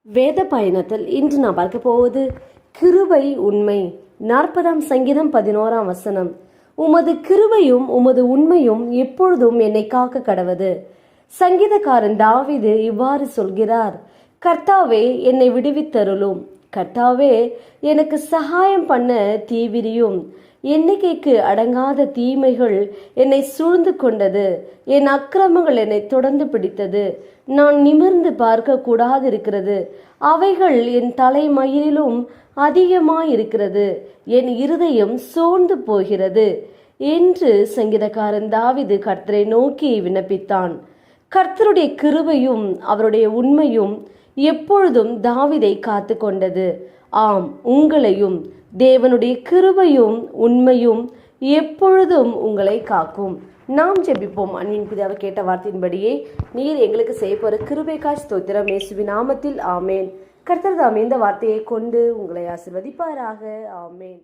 வேத பயணத்தில் இன்று நாம் பார்க்க போவது கிருபை உண்மை. 40ஆம் சங்கீதம் 11ஆம் வசனம். உமது கிருபையும் உமது உண்மையும் எப்பொழுதும் என்னை காக்க கடவது. சங்கீதக்காரன் தாவீது இவ்வாறு சொல்கிறார்: கர்த்தாவே, என்னை விடுவித்தருளும். கர்த்தாவே, எனக்கு சகாயம் பண்ண தீவிரியும். எண்ணிக்கைக்கு அடங்காத தீமைகள் என்னை சூழ்ந்து கொண்டது. என் அக்கிரமங்கள் என்னை தொடர்ந்து பிடித்தது. நான் நிமிர்ந்து பார்க்க கூடாதிருக்கிறது. அவைகள் என் தலைமயிரிலும் அதிகமாயிருக்கிறது. என் இருதயம் சோர்ந்து போகிறது என்று சங்கீதக்காரன் தாவீது கர்த்தரை நோக்கி விண்ணப்பித்தான். கர்த்தருடைய கிருபையும் அவருடைய உண்மையும் எப்பொழுதும் தாவீதை காத்து கொண்டது. ஆம், உங்களையும் தேவனுடைய கிருபையும் உண்மையும் எப்பொழுதும் உங்களை காக்கும். நாம் ஜெபிப்போம். அன்பின் பிதாவே, கேட்ட வார்த்தையின்படியே நீர் எங்களுக்கு செய்யப்போற கிருபைக்காய் ஸ்தோத்திரம். இயேசுவின் நாமத்தில் ஆமேன். கர்த்தர் தாமே இந்த வார்த்தையை கொண்டு உங்களை ஆசீர்வதிப்பாராக. ஆமேன்.